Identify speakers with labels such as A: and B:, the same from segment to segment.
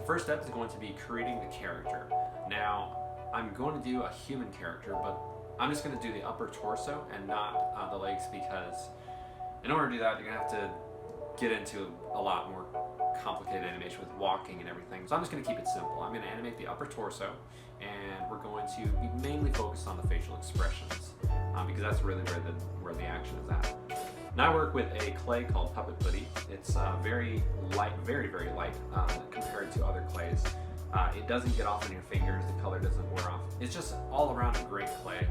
A: The first step is going to be creating the character. Now, I'm going to do a human character, but I'm just going to do the upper torso and not the legs, because in order to do that, you're going to have to get into a lot more complicated animation with walking and everything. So I'm just going to keep it simple. I'm going to animate the upper torso, and we're going to be mainly focused on the facial expressions, because that's really where the action is at. Now I work with a clay called Puppet Putty. It's very light, very light compared to other clays. It doesn't get off on your fingers, the color doesn't wear off. It's just all around a great clay.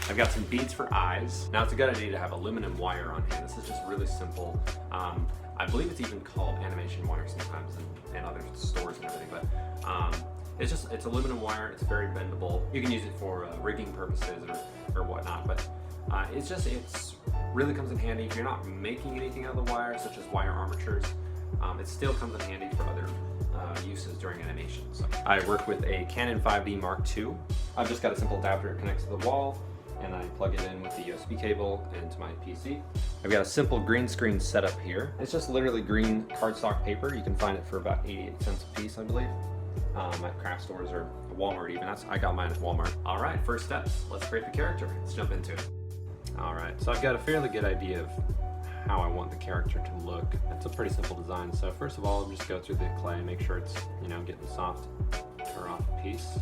A: I've got some beads for eyes. Now it's a good idea to have aluminum wire on hand. This is just really simple. I believe it's even called animation wire sometimes in other stores and everything, but it's aluminum wire. It's very bendable. You can use it for rigging purposes or whatnot, but it's really comes in handy if you're not making anything out of the wire, such as wire armatures. It still comes in handy for other uses during animation. So I work with a Canon 5D Mark II. I've just got a simple adapter that connects to the wall, and I plug it in with the USB cable into my PC. I've got a simple green screen setup here. It's just literally green cardstock paper. You can find it for about 88 cents a piece, I believe, at craft stores or Walmart even. I got mine at Walmart. All right, first steps. Let's create the character. Let's jump into it. All right, so I've got a fairly good idea of how I want the character to look. It's a pretty simple design. So first of all, just go through the clay, make sure it's getting soft. Tear off a piece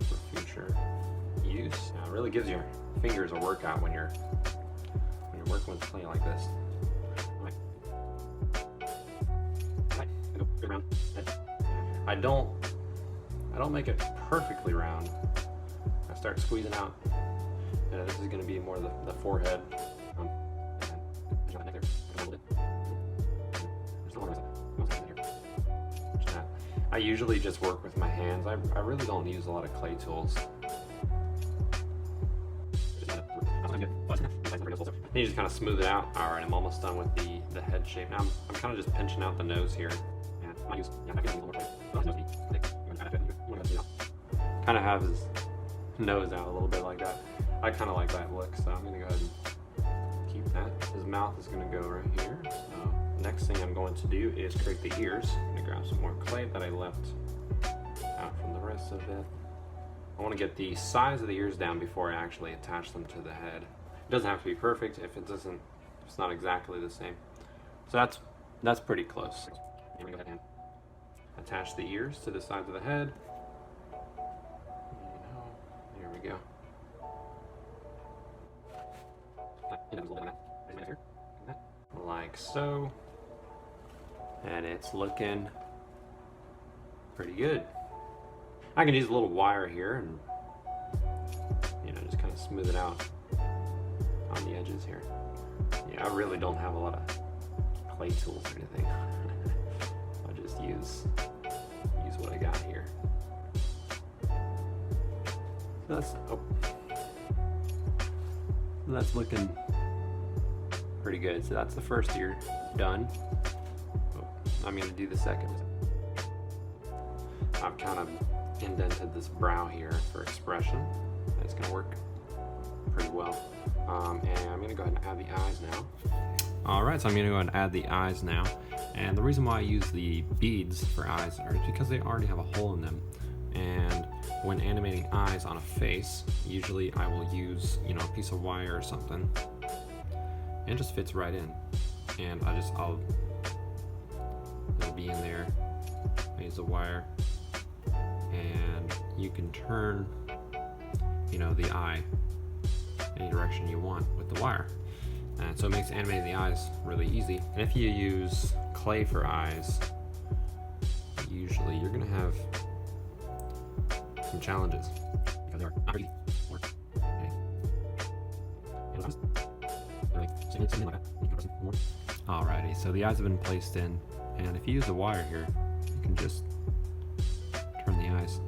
A: for future use. Now, it really gives your fingers a workout when you're working with clay like this. I don't make it perfectly round. I start squeezing out. This is going to be more the forehead. I usually just work with my hands. I really don't use a lot of clay tools. And you just kind of smooth it out. All right, I'm almost done with the head shape. Now I'm kind of just pinching out the nose here. Kind of have his nose out a little bit like that. I kind of like that look, so I'm going to go ahead and keep that. His mouth is going to go right here. So next thing I'm going to do is create the ears. I'm going to grab some more clay that I left out from the rest of it. I want to get the size of the ears down before I actually attach them to the head. It doesn't have to be perfect if it's not exactly the same. So that's pretty close. Here we go ahead and attach the ears to the sides of the head. There we go. Like so. And it's looking pretty good. I can use a little wire here and just kind of smooth it out on the edges here. Yeah, I really don't have a lot of clay tools or anything. I just use what I got here. That's looking pretty good. So that's the first ear done. I'm going to do the second. I've kind of indented this brow here for expression. That's going to work pretty well. And I'm going to go ahead and add the eyes now. Alright, so I'm going to go ahead and add the eyes now. And the reason why I use the beads for eyes is because they already have a hole in them. And when animating eyes on a face, usually I will use, a piece of wire or something. And it just fits right in. And it'll be in there. I use the wire. And you can turn, the eye any direction you want with the wire. And so it makes animating the eyes really easy. And if you use clay for eyes, usually you're going to have some challenges because they are not really work. Alrighty, so the eyes have been placed in, and if you use the wire here, you can just turn the eyes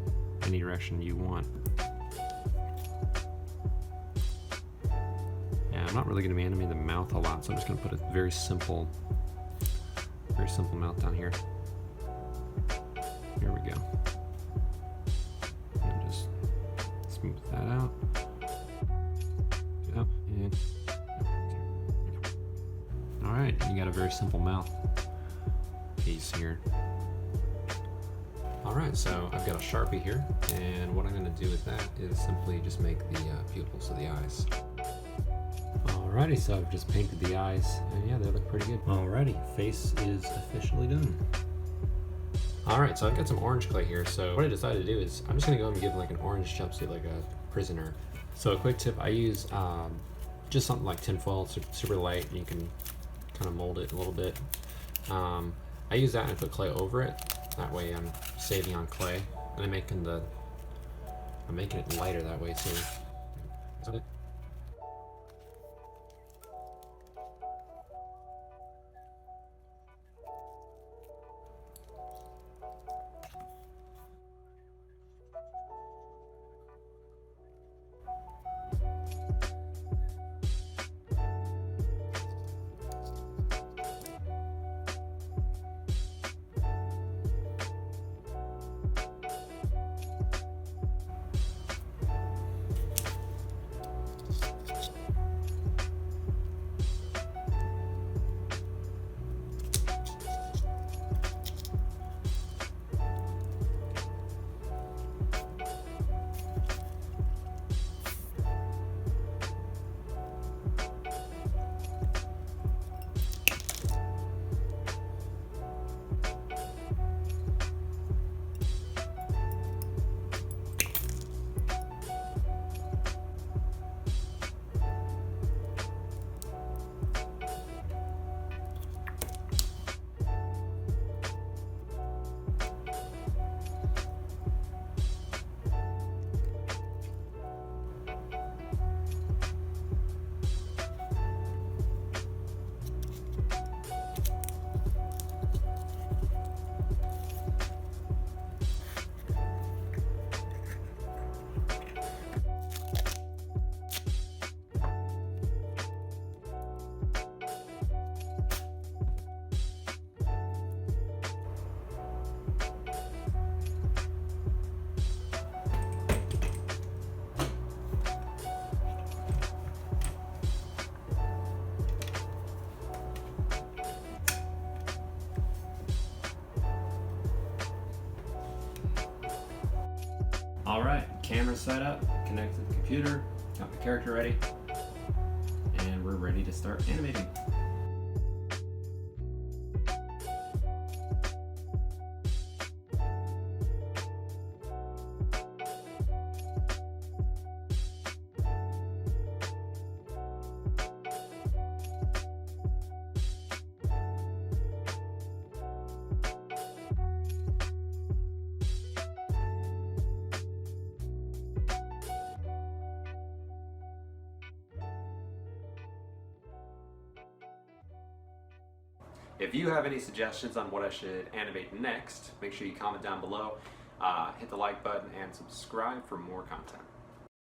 A: any direction you want. Yeah, I'm not really going to be animating the mouth a lot, so I'm just going to put a very simple mouth down here. Here we go. And just smooth that out. Yep, and alright, you got a very simple mouth piece here.
B: Alright, so I've got a Sharpie here, and what I'm going to do with that is simply just make the pupils of the eyes. Alrighty, so I've just painted the eyes, and yeah, they look pretty good. Alrighty, face is officially done. Alright, so I've got some orange clay here, so what I decided to do is I'm just going to go and give like an orange jumpsuit like a prisoner. So a quick tip, I use just something like tinfoil, super light, and you can kind of mold it a little bit. I use that and I put clay over it. That way I'm saving on clay, and I'm making it lighter that way too. Is that it? Alright, camera set up, connected to the computer, got the character ready, and we're ready to start animating. If you have any suggestions on what I should animate next, make sure you comment down below, hit the like button, and subscribe for more content.